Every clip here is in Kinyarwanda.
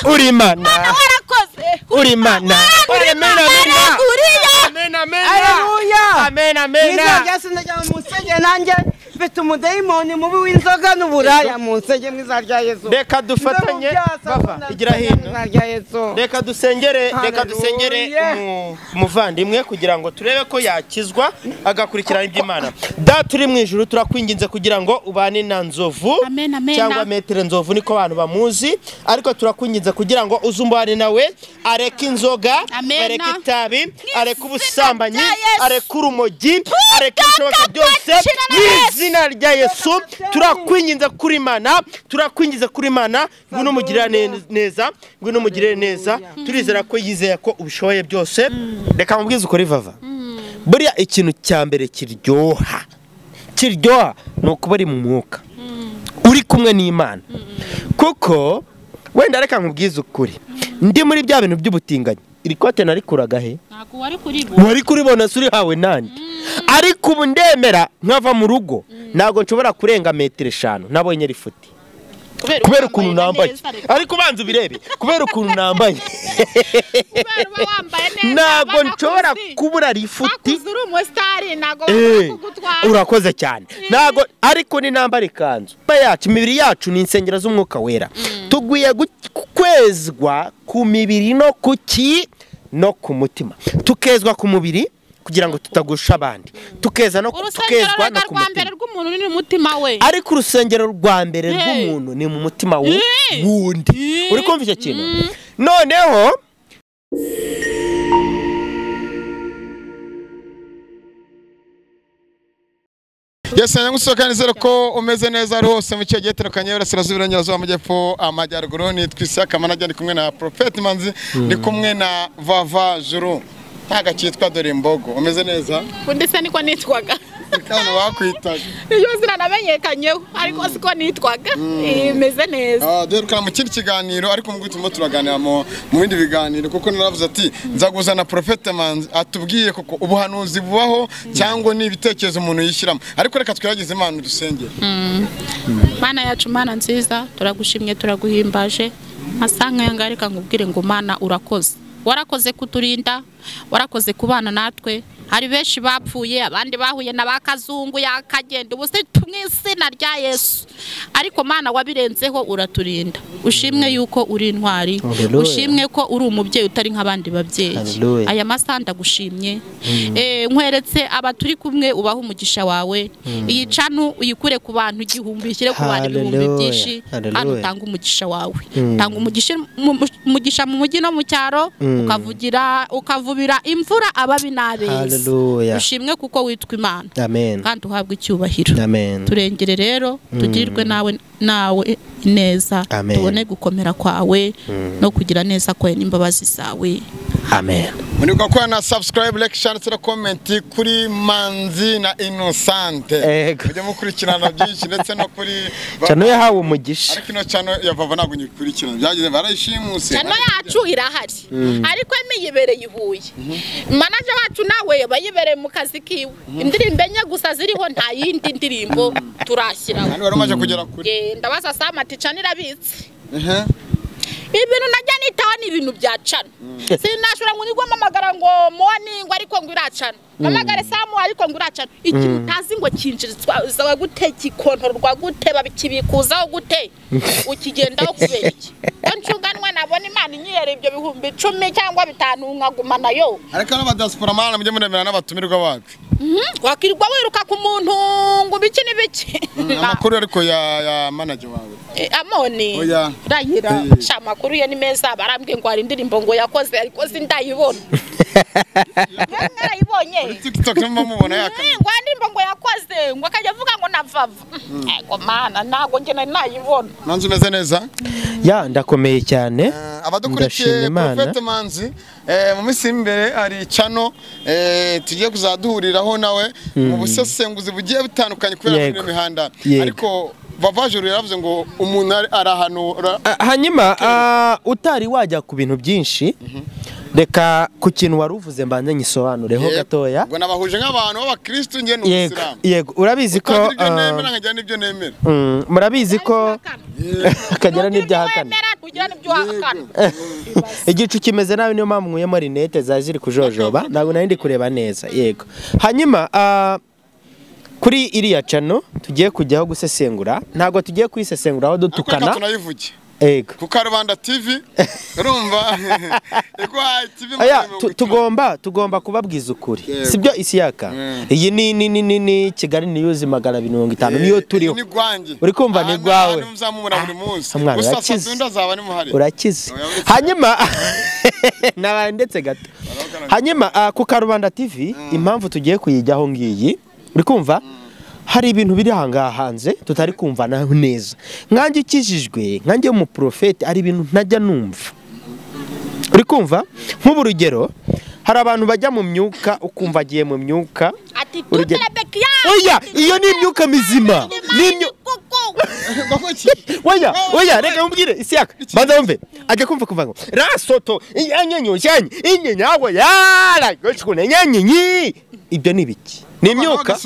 Urimana warakoze Urimana Amen Musenge nanjye mfite umudayimoni mubi w'inzoga n'uburaya munsenge mwiza rya Yesu. Reka dufatanye bava igira hino. Reka dusengere umuvandimwe kugira ngo turebe ko yakizwa agakurikirana iby'Imana. Da turi mu ijuru turakwinginze kugira ngo ubane na Nzovu cyangwa Maitre Nzovu niko abantu bamuzi, ariko turakwinginze kugira ngo uzumbane nawe areke inzoga, areke itabi, areke ubusambanyi, areke urumogi, areke ibishoboka byose n'izina rya Yesu. Turakwinginze kuri Imana ngwino mugirira neza turizera ko yizeye ko ubishoboye byose. Reka mubwize ukuri vava, buriya ikintu cya mbere kiryoha nuko bari mu mwuka uri kumwe n'Imana, kuko wenda reka nkubwize ukuri ndi muri bya bintu by'ubutinganyi. Iri kote narikuraga he? Ntago wari kuribona suri hawe nandi. Ariko ubu ndemera nkava mu rugo ntago nshobora kurenga metero 5 nabonye rifuti. Kubera ukuntu nambaye. Ariko banza ubirebe kubera ukuntu nambaye. Ntago nshobora kubura rifuti. Urakoze cyane. Ntago ariko ni nambara ikanzu. Yacu imibiri yacu ni insengero z'umwuka wera. Tuguye kwezwa ku mibiri no ku mutima. Tukezwa ku mubiri kugira ngo tutagusha abandi, tukezwa no ku mutima. Ariko urusengero rwa mbere rw'umuntu ni mu mutima wundi. Uri kumva icyo kintu? Noneho Yesanya ngusokanizera ko umeze neza ari hose mu cyegiye terekanye urasirazuba nyirazo amajyepfo amajyaruguru. Ni twisaka manajya ndi kumwe na Prophet Manzi, ndi kumwe na Vava Juru. Ntaga cyitwa dore imbogo. Umeze neza? Undi se niko nitwaga. Kandi wakwitaga. Iyo zina namenyekanyeho ariko siko nitwaga. Imeze neza. Dore kana mu kindi kiganiro ariko mugwituma turaganira mu bindi biganiro kuko naravuze ati nzaguzana Prophet Manzi atubwiye kuko ubuhanuzi bubaho cyangwa ni ibitekerezo umuntu yishyiramo. Ariko reka twiragize Imana dusengere. Mana yacu, Mana nziza, turagushimye turaguhimbaje. Masanga yangarika ngubwire ngo Mana urakoze. Warakoze kuturinda, warakoze kubana natwe. Hari benshi bapfuye, abandi bahuye n'abakazungu yakagenda ubuse tumwisina rya Yesu. Ariko Mana wabirenzeho uraturinda. Ushimwe yuko uri intwari, ushimwe ko uri umubyeyi utari nk'abandi babyeyi. Aya masanda gushimye. Nkweretse abaturi kumwe ubaho umugisha wawe. Iyi canu uyikure ku bantu igihumbi ishyire ku bantu ibihumbi byinshi, kandi utanga umugisha wawe. Tanga umugisha mu mujyi no mu cyaro, ukavubira imvura ababi n'abeza. Ushimwe kuko witwa Imana. Kandi uhabwe icyubahiro. Turengere rero tugirirwe nawe neza, tubone gukomera kwawe no kugira neza kwawe n'imbabazi zawe. Amen. Muri gukora na subscribe, like, share na comment kuri Manzi na Innocente. Kujya mukurikirana byinshi ndetse no kuri Chano yahawe umugisha. Ariko ino chano yavava ntabwo nyikurikirana. Byagize barayishimuse. Chano yacu irahari. Ariko imiyibereye ihuye. Manager wacu nawe bayibereye mu kazi kiwe. Indirimbo enye gusa ziriho nta yindi ndirimbo turashyira. Hano warumaje kugera kuri. Ndabaza Samati Chano irabitse. Ibintu najya nitaho ni ibintu bya Chano. Sinashura ngo nigwa mamagara ngo morning ariko ngo iracana. Mamagare Samu ariko ngo iracana. Ikintu tazi ngo kinjirizwa gute kikontorwa gute babikibikuzaho gute. Ukigendaho kubera iki? Ncunganwa nabona Imana inyiyere ibyo bihumbi 10 cyangwa 5 nkagumana yo. Ariko n'abadiaspora mana mujye muremera n'abatumirwa bacu. Wakirwa wiruka ku muntu ngo biki nibiki. Amakuru ariko ya manager wawe. Amoni. Rayira. Shamakuru ye ni meza barambwiye ngo hari indirimbo ngo yakoze ariko sindayibona. Narayibonye. TikTok mumubona yaka. Ngo indirimbo ngo yakoze ngo akajya avuga ngo navava. Ego mana nago nge nayibona. Manzi umeze neza? Ya ndakomeye cyane. Abadukurikiye Prophet Manzi mu minsi imbere ari Chano tugiye kuzaduhuriraho nawe mu busesenguzi bugiye bitandukanye kubera muri mihanda. Ariko Vavajuru yaravuze ngo umuntu arahanura. Hanyuma utari wajya ku bintu byinshi reka ku kintu wari uvuze mbanze nyisobanureho gatoya ngo nabahuje nk'abantu b'abakristo nge n'ubusiramu yego urabizi ko nkajya n'ibyo nemera murabizi ko akagera n'ibyahakana igicu kimeze nabi niyo mpamvu nkuyemo rinete ziri kujojoba ntabwo nari ndi kureba neza yego hanyuma kuri iriya cano tugiye kujyaho gusesengura ntabwo tugiye kuyisesenguraho dutukana ego kukarubanda TV urumva tugomba kubabwiza ukuri sibyo isiyaka iyi ni Kigali News 250 niyo turiho uri kumva ni gwawe urakize hanyuma nabaye ndetse gato hanyuma kukarubanda TV impamvu tugiye kuyijyaho ngiyi uri kumva hari ibintu biri hangaha hanze tutari kumva naho neza nkanjye ikijijwe nkanjye umuprofeti ari ibintu ntajya numva uri kumva nk'ubu rugero hari abantu bajya mu myuka ukumva agiye mu myuka oya iyo ni imyuka mizima oya reka mubwire isiyaka banza wumve ajya kumva kuva ngo rasoto inyanyo cyanye inyanyago yara gochukune nyanyi ibyo ni biki ni imyuka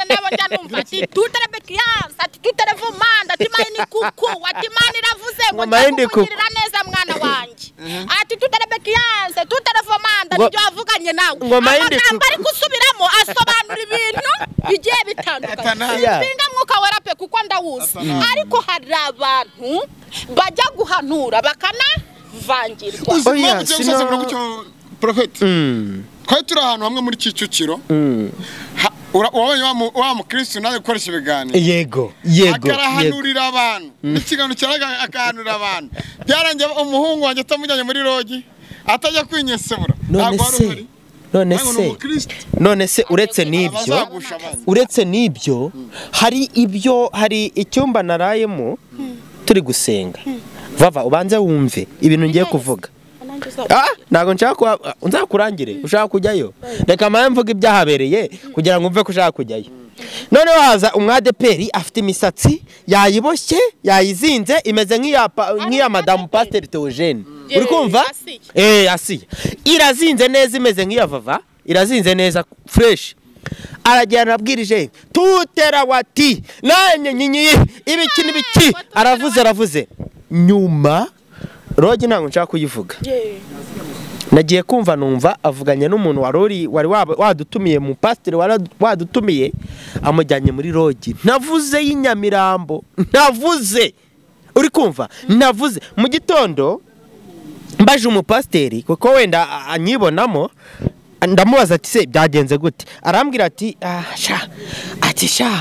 nabo ndanumva ati tutarabekiyansa ati tutarevumanda ati mayini kuku ati mani ravuze ngo ndakugirira neza mwana wanje ati tutarabekiyansa tutarevumanda nibyo avuganye nawe amagambo ari gusubiramo asobanura ibintu bigiye bitandukanye singa mwuka werape kuko ndawuzi ariko hari abantu bajya guhanura bakana vangirwa oya sino prophet twari turi ahantu hamwe muri Kicukiro urabonye wa mukristo nawe ukoresha ibiganiro yego akarahanurira abantu ikiganiro cyaraga akahanurira abantu byarangiye umuhungu wanjye atamujyanye muri rogi atajya kwinyesebura none se uretse n'ibyo hari icyumba narayemo turi gusenga vava ubanze wumve ibintu ngiye kuvuga ntago nshaka nzakurangire ushaka kujyayo reka mpamvu mvuga ibyahabereye kugira ngo umve ko ushaka kujyayo none waza umwadeperi afite imisatsi yayiboshye yayizinze imeze nk'iya madamu Pasteur Theogene uri kumva asiya irazinze neza imeze nk'iya vava irazinze neza fresh arajyana abwirije tutera wati nanye nyinyi ibiki aravuze nyuma rogi ntabwo nshaka kuyivuga nagiye kumva numva avuganye n'umuntu wari wadutumiye mu pasiteri wadutumiye amujyanye muri rogi navuze y'inyamirambo navuze uri kumva navuze mu gitondo mbaje umupasiteri kuko wenda anyibonamo ndamubaza ati se byagenze gute arambwira ati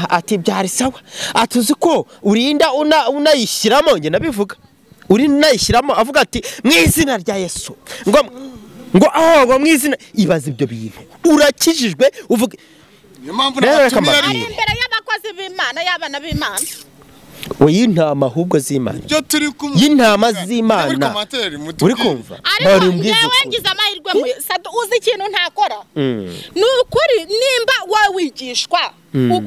ati byari sawa atuzi ko urinda unayishyiramo nge nabivuga uri nayishyiramo avuga ati mu izina rya Yesu ngo mu izina ibaza ibyo bintu urakijijwe uvuga niyo mpamvu n'abatumira ari imbere y'abakozi b'Imana y'abana b'Imana y'intama ahubwo z'Imana y'intama z'Imana uri kumva yewe ngize amahirwe uzi ikintu ntakora ni ukuri nimba wawigishwa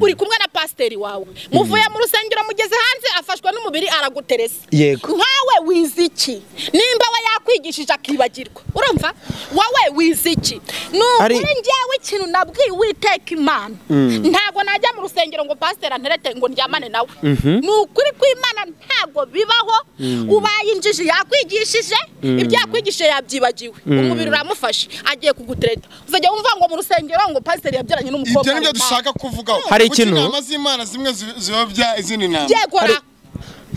uri kumwe na pasiteri wawe muvuye mu rusengero mugeze hanze afashwe n'umubiri araguteresa nkawe wiziki nimba we yakwigishije akibagirwa urumva wowe wiziki nukuri njyewe ikintu nabwiye Uwiteka Imana ntago najya mu rusengero ngo pasiteri anterete ngo ndyamane nawe nukuri kw'Imana ntago bibaho ubaye injiji yakwigishije ibyo yakwigishije yabyibagiwe umubiri uramufashe agiye kugutereta uzajya wumva ngo mu rusengero ngo pasiteri yabyaranye n'umukobwa ibyo nibyo dushaka kuvuga hari ikintu amazimana zimwe zibabya izindi nama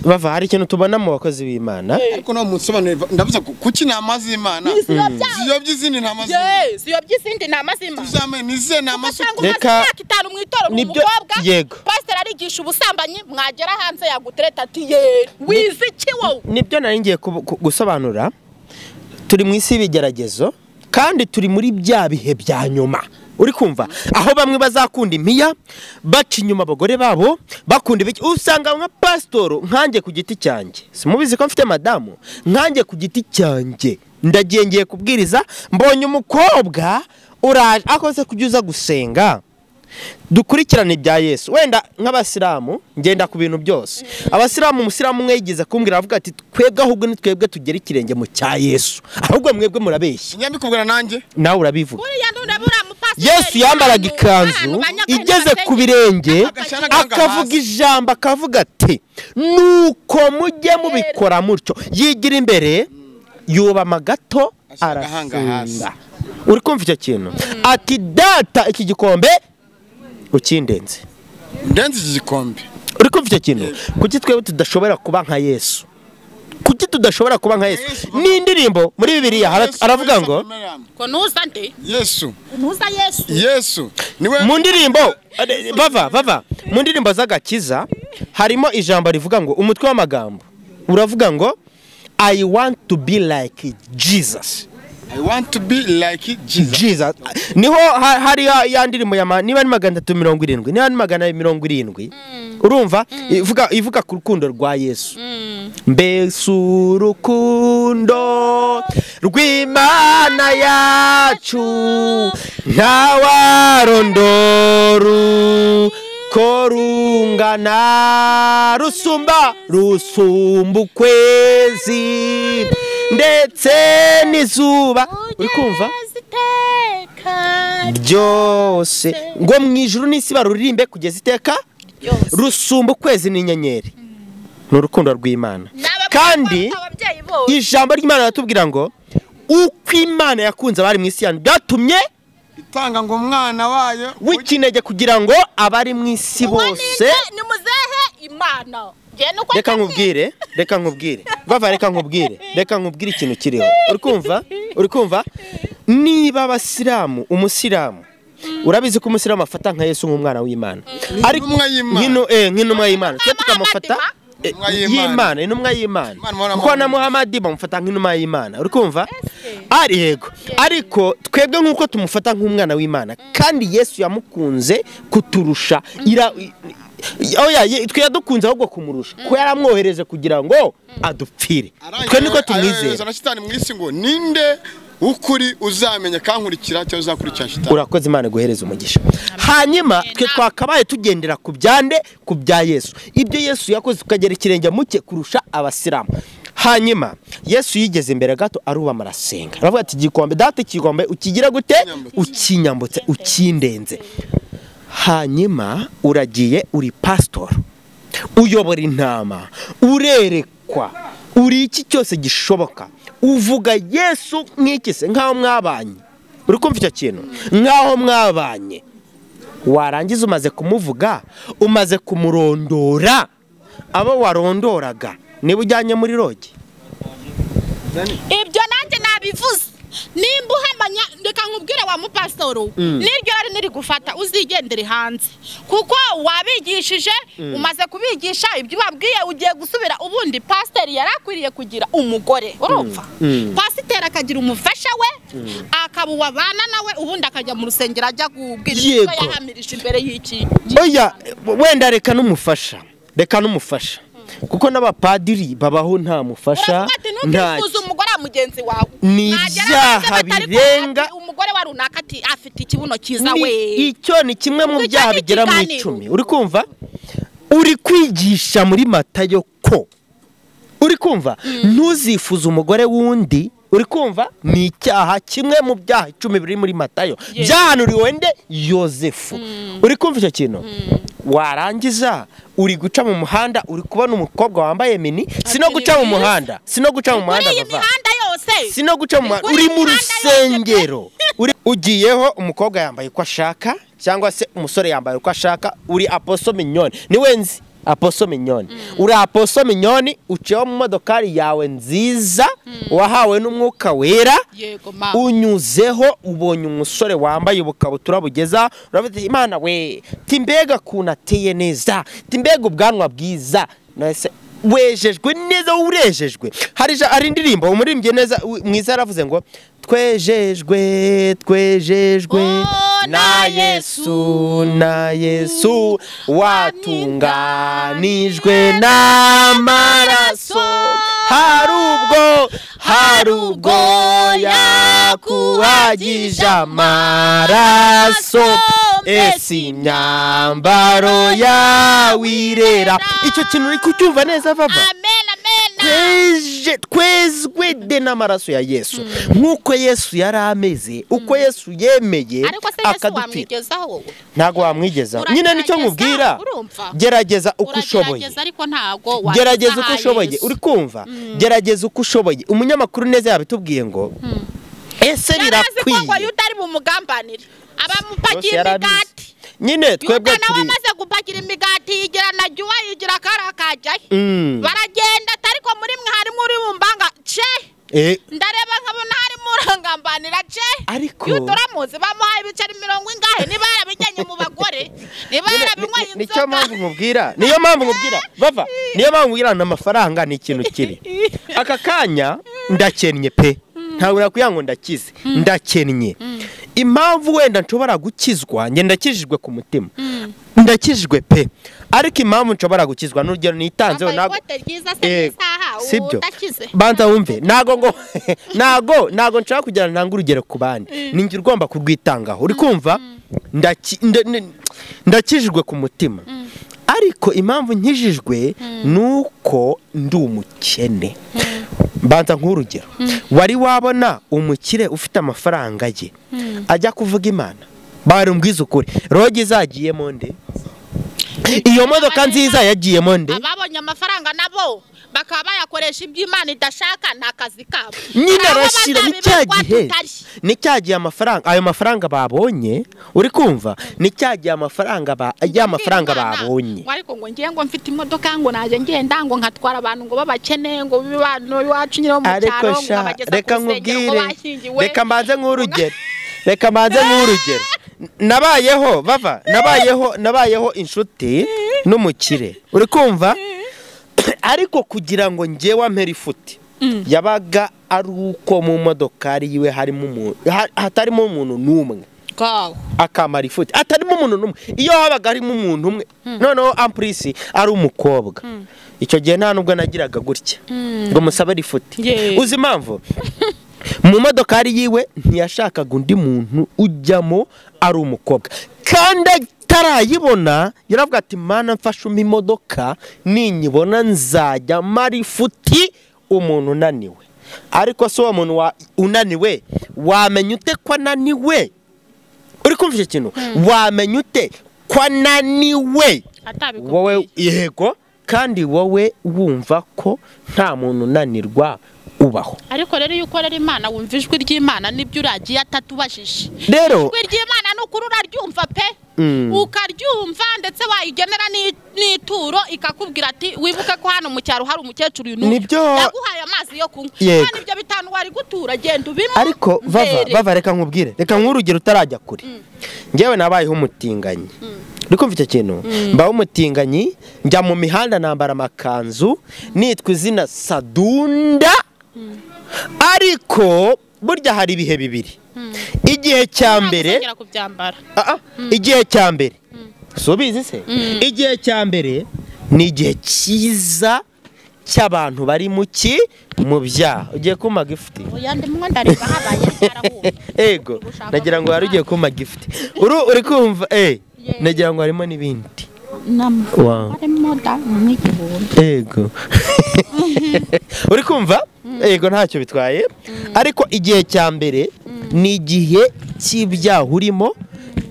bava hari ikintu tubona mu bakozi b'Imana ariko no munsobanurira ndavuze kuki nama z'Imana ziyobya izindi nama ziyobya izindi nama z'Imana tuzame nize nama reka kitanu mwitoro umukobwa pastor arigisha ubusambanyi mwagera hanze yagutereta ati wiziki wowe nibyo nari ngiye gusobanura turi mu isi y'ibigeragezo kandi turi muri bya bihe bya nyuma uri kumva aho bamwe bazakunda imiya baca inyuma abagore babo bakunda ibiki usanga nka pasitoro nkanjye ku giti cyanjye simubizi ko mfite madamu nkanjye ku giti cyanjye ndagiye kubwiriza mbonye umukobwa uraje akoze kujya uza gusenga dukurikirane ibya Yesu. Wenda nk'abasilamu ngenda ku bintu byose. Abasilamu umusilamu umwe yigize kumbwira avuga ati twebwe ahubwo ni twebwe tugera ikirenge mu cya Yesu. Ahubwo mwebwe murabeshya. Nyambikubwira nanjye. Nawe urabivuga. Yesu yambaraga ikanzu igeze ku birenge akavuga ijambo akavuga ati nuko mujye mubikora mutyo. Yigira imbere yubama gato arasenga. Uri kumva icyo kintu? Ati data iki gikombe ukindenze. Ndenze iki gikombe. Uri kumva icyo kintu? Kuki twebwe tudashobora kuba nka Yesu? Kuki tudashobora kuba nka Yesu? Ni indirimbo muri Bibiliya aravuga ngo ko nuza nde Yesu. Nuza Yesu. Yesu. Niwe mu ndirimbo bava mu ndirimbo z'agakiza harimo ijambo rivuga ngo umutwe w'amagambo uravuga ngo I want to be like Jesus. I want to be like Jesus. Niho hari ya ndirimbo ya niba ni 370 niba ni 770 urumva ivuga ku rukundo rwa Yesu. Mbese urukundo rw'Imana yacu ntawarondoru korungana rusumba ukwezi ndetse n'izuba. Uri kumva byose ngo mu ijuru n'isi baruririmbe kugeza iteka rusumba ukwezi n'inyenyeri. Ni urukundo rw'Imana. Kandi ijambo ry'Imana ratubwira ngo uko Imana yakunze abari mu isi yanyu byatumye itanga ngo umwana wayo w'ikinege kugira ngo abari mu isi bose ni muzehe Imana. Reka nkubwire bava reka nkubwire ikintu kiriho. Uri kumva niba abasilamu umusilamu urabizi ko umusilamu afata nka Yesu nk'umwana w'Imana ariko nk'intumwa y'Imana twe tukamufata y'Imana intumwa y'Imana kuko na Muhammad bamufata nk'intumwa y'Imana. Uri kumva ari yego ariko twebwe nk'uko tumufata nk'umwana w'Imana kandi Yesu yamukunze kuturusha twe yadukunze ahubwo kumurusha ko yaramwohereje kugira ngo adupfire. Twe niko tumwizera. Na shitani mu isi ngo ninde ukuri uzamenya kankurikira cyo uzakurikira shitani. Urakoze Imana guhereza umugisha. Hanyuma twe twakabaye tugendera ku bya Yesu. Ibyo Yesu yakoze tukagera ikirenge muke kurusha abasilamu. Hanyuma Yesu yigeze imbere gato aruba marasenga. Aravuga ati gikombe data ikikombe ukigira gute ukinyambutse ukindenze. Hanyuma uragiye uri pastor uyobora intama urerekwa uri iki cyose gishoboka uvuga Yesu nk'ikise nkaho mwabanye. Uri kumva icyo kintu nkaho mwabanye warangiza umaze kumuvuga umaze kumurondora abo warondoraga niba ujyanye muri rogi. Ibyo nanjye nabivuze nimba uhamanya reka nkubwire wa mupasitoro n'iryo ari niri gufata uzigendere hanze kuko wabigishije umaze kubigisha ibyo babwiye ugiye gusubira ubundi pasiteri yarakwiriye kugira umugore urumva pasiteri akagira umufasha we akaba wabana nawe ubundi akajya mu rusengero ajya kubwira icyo yahamirije imbere y'iki. Oya wenda reka n'umufasha kuko n'abapadiri babaho nta mufasha nta umugore wa mugenzi wawe ni ibyaha birenga umugore wa runaka ati afite ikibuno cyiza we. Icyo ni kimwe mu byaha bigera mu 10. Uri kumva uri kwigisha muri Matayo ko uri kumva ntuzifuza umugore wundi. Uri kumva ni icyaha kimwe mu byaha 10 biri muri Matayo byahanuriwe nde Yosefu. Uri kumva icyo kintu warangiza uri guca mu muhanda uri kubona umukobwa wambaye mini sino guca mu muhanda bava sino guca mu muhanda uri mu rusengero ugiyeho umukobwa yambaye uko ashaka cyangwa se umusore yambaye uko ashaka uri aposo minyoni ni wenzi aposo minyoni uri aposo minyoni uciyeho mu modokari yawe nziza wahawe n'umwuka wera unyuzeho ubonye umusore wambaye ubukabutura bugeza uravuga Imana we timbega kunateye neza timbega ubwanwa bwiza nase wejejwe neza urejejwe hari indirimbo umurimbye neza mwiza yaravuze ngo twejejwe na Yesu watunganijwe n'amaraso hari ubwo yakuhagije amaraso esi imyambaro yawe irera. Icyo kintu uri kucyumva neza vava? Twezwe de n'amaraso ya Yesu. Nk'uko Yesu yari ameze, uko Yesu yemeye akadupfira. Ntago wamwigezaho. Nyine nicyo nkubwira. Gerageza uko ushoboye. Gerageza uko ushoboye. Uri kumva? Gerageza uko ushoboye. Umunyamakuru neza yabitubwiye ngo ese birakwiye. Ngo yutari bumugambanira. Abamupakira imigati. Nyine twebwe turi amaze gupakira imigati yigira na juwa yigira karakajya. Baragenda ariko muri mwe harimo uri bumbanga ndareba nkabona harimo urangambanira ariko yuturamuzi bamuhaye ibiceri 70 niba yarabijyanye mu bagore niba yarabinyweye inzoga. Nicyo mpamvu nkubwira. Niyo mpamvu nkubwira bava. Niyo mpamvu nkubwira n'amafaranga ni ikintu kibi. Aka kanya ndakennye pe. Ntawe nakuya ngo ndakize. Ndakennye. Impamvu wenda nshobora gukizwa nge ndakijijwe ku mutima. Ndakijijwe pe. Ariko impamvu nshobora gukizwa n'urugero nitanzeho sibyo. Banza wumve nago nshaka kugira ntanga urugero ku bandi. Ninjye ugomba kurwitangaho. Uri kumva? Ndakijijwe ku mutima. Ariko impamvu nkijijwe nuko ndi umukene. Banza nk'urugero. Wari wabona umukire ufite amafaranga ye ajya kuvuga Imana? Barumbwiza ukuri. Rogi zagiyemo nde? Iyo modoka nziza yagiyemo nde? Ababonye amafaranga nabo bakaba bayakoresha iby'Imana idashaka nta kazi kabo. Nyine arashira ni cyagiye amafaranga. Ayo mafaranga babonye, uri kumva? Ni cyagiye amafaranga babonye. Ariko ngo ngiye ngo mfite imodoka ngo naje ngenda ngo nkatwara abantu ngo babakene ngo bibano iwacu nyiro mu cyaro ngo bageza reka nkubwire. Reka mbanze nk'urugero. Nabayeho bava. Nabayeho inshuti n'umukire. Uri kumva? Ariko kugira ngo ngewe ampera ifuti yabaga ari uko mu modokari yiwe hatarimo umuntu n'umwe akamara ifuti. Atarimo umuntu n'umwe. Iyo habaga harimo umuntu umwe noneho amprisi ari umukobwa, icyo gihe nta nubwo nagiraga gutya ngo musabere ifuti. Uzi impamvu? Mu modokari yiwe ntiyashakaga undi muntu ujyamo ari umukobwa. Kandi tarayibona yaravuga ati Mana mfashe imodoka ninyibona nzajya mari futi umuntu unaniwe. Ariko so umuntu unaniwe wamenya ute ko ananiwe? Uri kumva icyo kintu? Wamenya ute ko ananiwe? Wowe yego kandi wowe wumva ko nta muntu unanirwa ubaho. Ariko rero yuko rero Imana wumva ijwi ry'Imana nibyo uragiye atatubashije. Rero ijwi ry'Imana n'ukuri uraryumva pe. Ukaryumva ndetse wayigenera n'ituro ikakubwira ati wibuke ko hano mu cyaro hari umukecuru yaguhaye amazi yo kunywa. Kandi ibyo bitanu wari gutura genda ubimo. Ariko bava reka nkubwire. Reka nk'urugero utarajya kuri. Ngewe nabayeho umutinganyi. Uri kumva icyo kintu? Mbaho umutinganyi njya mu mihanda nambara amakanzu nitwa izina Sadunda. Ariko burya hari ibihe bibiri. Igihe cya mbere igihe cya mbere subizi se igihe cya mbere ni igihe cyiza cy'abantu bari mu byaha. Ugiye kuma gifuti? Oya ndimwe ndareba habaye cyarahuye. Ego nagira ngo ugiye kuma gifuti. Uri kumva nagira ngo harimo n'ibindi. Harimo da n'igihumbi. Ego uri kumva? Ego ntacyo bitwaye. Ariko igihe cya mbere ni igihe cy'ibyaha urimo,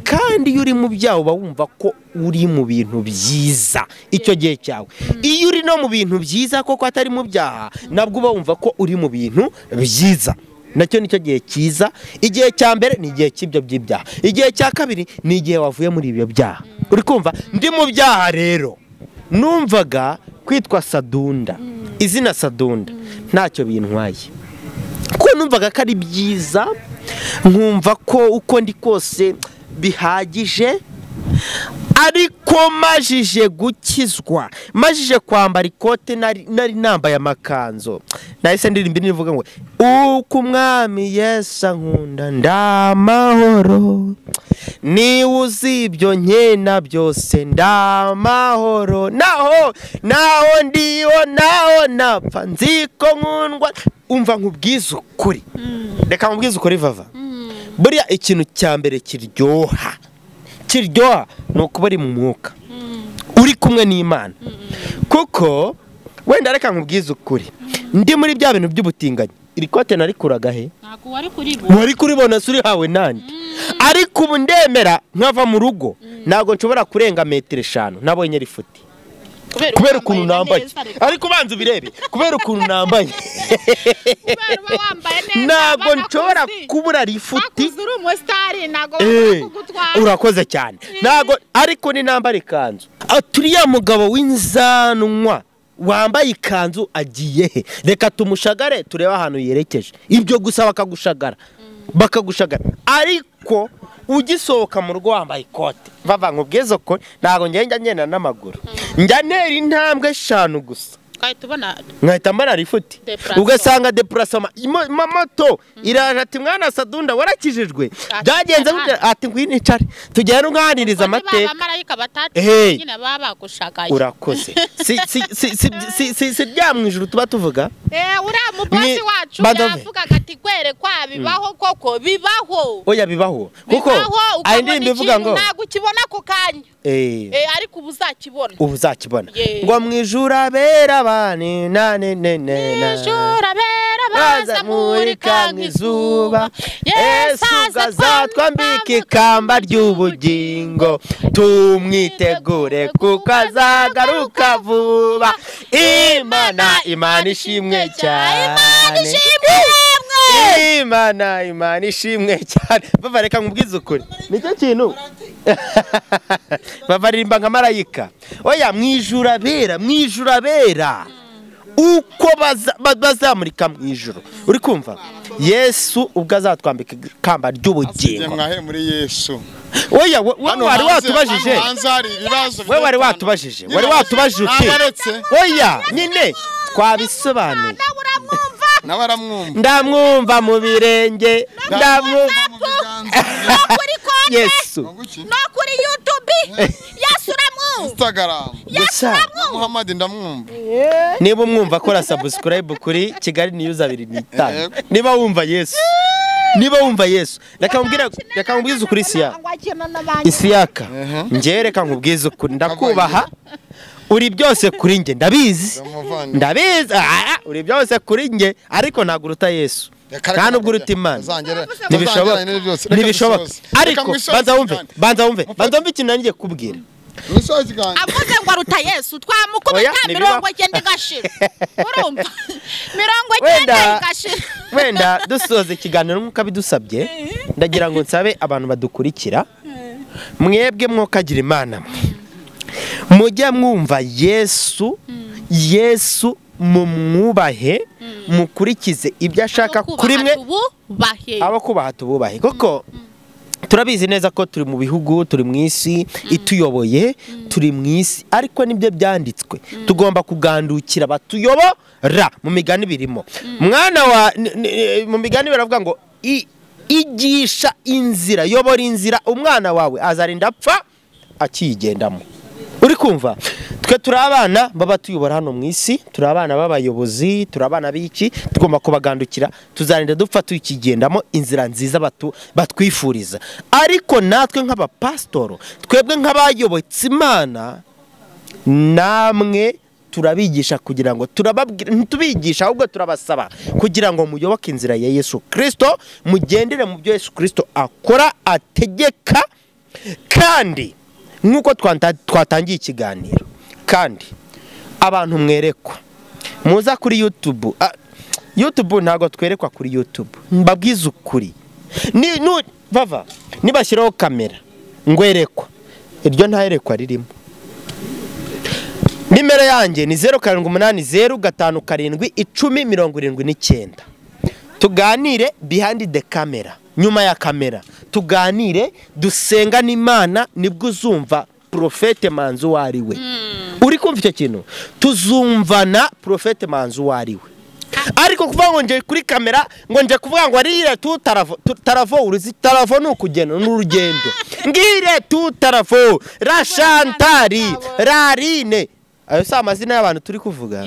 kandi iyo uri mu byaha uba wumva ko uri mu bintu byiza icyo gihe cyawe. Iyo uri no mu bintu byiza koko atari mu byaha nabwo uba wumva ko uri mu bintu byiza. Nacyo nicyo gihe cyiza. Igihe cya mbere ni igihe cy'ibyo by'ibyaha. Igihe cya kabiri ni igihe wavuye muri ibyo byaha. Uri kumva? Ndi mu byaha rero numvaga kwitwa Sadunda, izina Sadunda ntacyo bintwaye, ko numvaga ko ari byiza, nkumva ko uko ndi kose bihagije. Ariko majije gukizwa, majije kwambara ikote nari nambaye amakanzo, nahise ndirimba nivuga ngo uko umwami Yesu ankunda ndamahoro, ni uzibyo nkena byose ndamahoro, naho ndiho naho napfa nziko nkundwa. Umva nkubwiza ukuri, reka nkubwiza ukuri vava. Buriya ikintu cya mbere kiryoha kiryoha ni ukuba uri mu mwuka uri kumwe n'Imana kuko wenda reka nkubwize ukuri ndi muri bya bintu by'ubutinganyi iri kote narikuraga he ntago wari kuribona suri hawe nandi ariko ubu ndemera nkava mu rugo ntago nshobora kurenga metero 5 nabonye rifuti kubera ukuntu nambaye ariko banza ubirebe kubera ukuntu nambaye ntago nshobora kubura rifuti urakoze cyane ntago ariko ni nambara ikanzu turiya mugabo w'inzanwa wambaye ikanzu agiye he reka tumushagare tureba ahantu yerekeje ibyo gusa bakagushagara ariko ugisohoka mu rugo wambaye ikote bava nkubwiza ko ntago ngenda n'amaguru njya ntera intambwe 5 gusa nkahita mbana rifuti ugasanga deplacement moto iraje ati mwana Sadunda warakijijwe byagenze ati ngwinicare tugenda nganiriza amateka nyine babagushagaye urakoze si ryamwijuru tuba tuvuga uriya mubosi wacu yavugaga ati kwerekwa bibaho koko bibaho oya bibaho kuko ayindi bivuga ngo ntago ukibona ko kanya ariko ubuzakibona ngo mwijuru abera bani mwijuru abera bazamurika nk'izuba Yesu azatwambika ikamba ry'ubugingo tumwitegure kuko azagaruka vuba Imana ishimwe cyane Imana ishimwe cyane bava reka nkubwize ukuri nicyo kintu bavaririmba nka marayika oya mwijuru abera uko bazamurika mwijuru uri kumva Yesu ubwo azatwambika ikamba ry'ubugingo mwahe muri Yesu oya wari watubajije wari watubajije uti oya nyine twabisobanuye ndamwumva mu birenge Yesu no kuri YouTube Yesu ramwumva Instagram Muhammad ndamwumva niba umwumva kora subscribe kuri Kigali News 25 niba wumva Yesu reka nkubwize ukuri Isiyaka nje reka nkubwize ukuri ndakubaha uri byose kuri nge ndabizi uri byose kuri nge ariko naguruta Yesu kandi ubwo uruta Imana ntibishoboka ariko banza wumve ikintu nanjye kubwira avuze ngo aruta Yesu twamukubita 90 igashira urumva 90 igashira wenda dusoze ikiganiro nk'uko abidusabye ndagira ngo nsabe abantu badukurikira mwebwe mwokagira Imana mujya mwumva Yesu mumwubahe mukurikize ibyo ashaka kuri mwe abo kubaha tububahe kuko turabizi neza ko turi mu bihugu turi mu isi ituyoboye turi mu isi ariko nibyo byanditswe tugomba kugandukira batuyobora mu migani birimo mwana wa mu migani baravuga ngo igisha inzira yobora inzira umwana wawe azarinda apfa akigendamo uri kumva twe turi abana baba tuyobora hano mu isi turi abana b'abayobozi turi abana b'iki tugomba kubagandukira tuzarinda dupfa tukigendamo inzira nziza batwifuriza ariko natwe nk'abapasitoro twebwe nk'abayobotse Imana namwe turabigisha kugira ngo ntitubigisha ahubwo turabasaba kugira ngo muyoboke inzira ya Yesu Kristo mugendere mu byo Yesu Kristo akora ategeka kandi nk'uko twatangiye ikiganiro kandi abantu mwerekwa muza kuri YouTube ntago twerekwa kuri YouTube mbabwiza ukuri nibashyiraho kamera ngwerekwa iryo ntayerekwa ririmo nimero yanjye ni 0780571079 tuganire behind the camera nyuma ya kamera tuganire dusenga n'Imana nibwo uzumva Profete Manzi wariwe uri kumva icyo kintu tuzumvana Profete Manzi wariwe ariko kuvuga ngo nje kuri kamera ngo nje kuvuga ngo arire tutaravo uruzi taravo n'ukugenda n'urugendo ngire tutaravo rashantari rarine ayo si amazina y'abantu turi kuvuga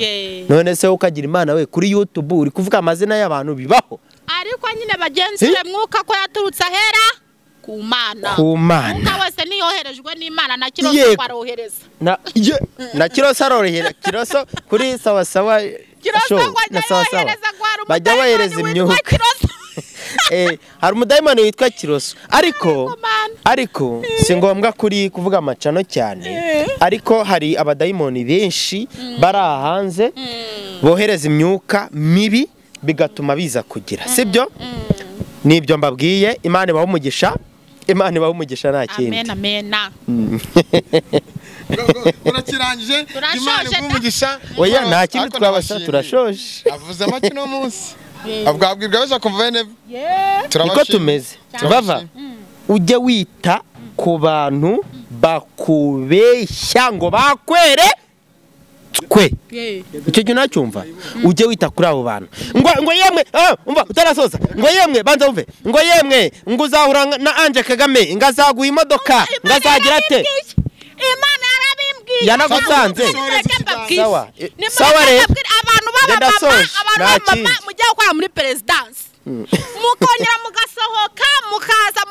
none se ukagira Imana we kuri YouTube uri kuvuga amazina y'abantu bibaho ariko nyine bagenzure mwuka ko yaturutse ahera ku Mana Umwuka wese niyoherejwe n'Imana na Kiroso barohereza na Kiroso arorohera Kiroso kuri sawa sawa na sawa sawa bajya bohereza imyuka hari umudayimoni witwa Kiroso ariko si ngombwa kuri kuvuga amacano cyane ariko hari abadayimoni benshi bari hanze bohereza imyuka mibi bigatuma biza kugira sibyo nibyo mbabwiye Imana ibaho umugisha nta kindi amen urakirangije Imana ibaho umugisha oya nta kindi twabasha turashoje avuze make no munsi abwabwirwa baje kumva bene niko tumeze bava ujye wita ku bantu bakubeshya ngo bakwere twe icyo gihe nacyumva ujye wita kuri abo bantu ngo yemwe umva utarasoza ngo yemwe banza umve ngo yemwe ngo uzahura na Anje Kagame ngazaguha imodoka ngazagira ate Imana yarabimbwiye yanagusanze sawa rero abantu b'abamama mujya gukora muri perezidansi mukongera mugasohoka mukaza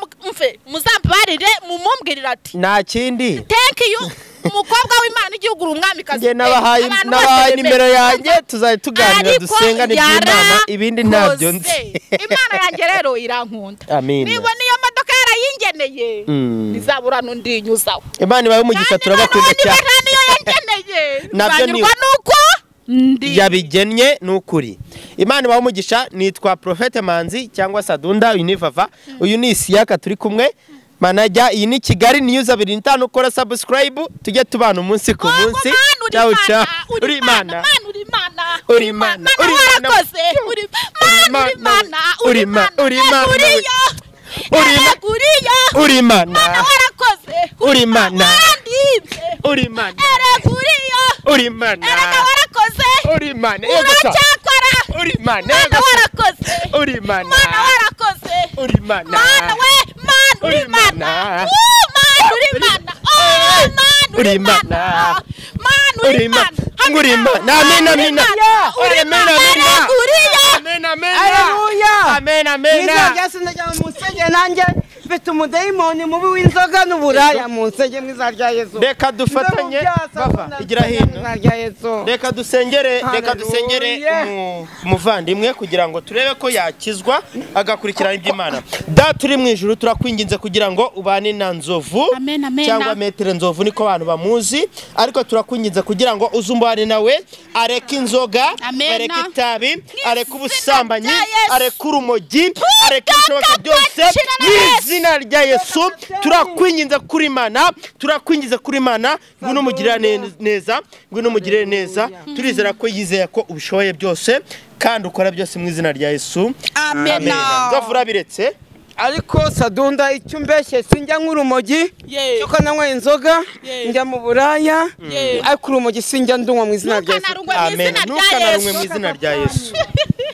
muzambarire mumumbwirira ati nta kindi thank you umukobwa w'Imana igihugu umwamikazi nge nabahaye nimero yanjye tuzajya tuganira dusengane by'Imana ibindi ntabyo nzi Imana yanjye rero irankunda niba niyo modoka yarayingeneye nizabura n'undi nyuzaho Imana ibahe umugisha turabakunda cyane nabyo ni nuko yabigennye n'ukuri Imana ibahe umugisha nitwa Prophete Manzi cyangwa Sadunda uyu ni Vava uyu ni Isiyaka turi kumwe manajya iyi ni Kigali News 25 ukora subscribe tujye tubana umunsi ku munsi ciao ciao uri Imana mfite umudayimoni mubi w'inzoga n'uburaya mu nsenge mwiza rya Yesu reka dufatanye bava igira hino reka dusengere umuvandimwe kugira ngo turebe ko yakizwa agakurikirana iby'Imana data uri mu ijuru turakwinginze kugira ngo ubane na Nzovu cyangwa Maitre Nzovu niko abantu bamuzi ariko turakwinginze kugira ngo uzumbane nawe areke inzoga areke itabi areke ubusambanyi areke urumogi areke ibishoboka byose izina rya Yesu turakwinginze kuri Imana ngwino mugirira neza turizera ko yizeye ko ubishoboye byose kandi ukora byose mu izina rya Yesu amen Nzovura biretse ariko Sadunda icyo mbeshye sinjya nk'urumogi cyoko nanywa inzoga njya mu buraya ariko urumogi sinjya ndumwa mu izina rya Yesu amen nukanarumwe mu izina rya Yesu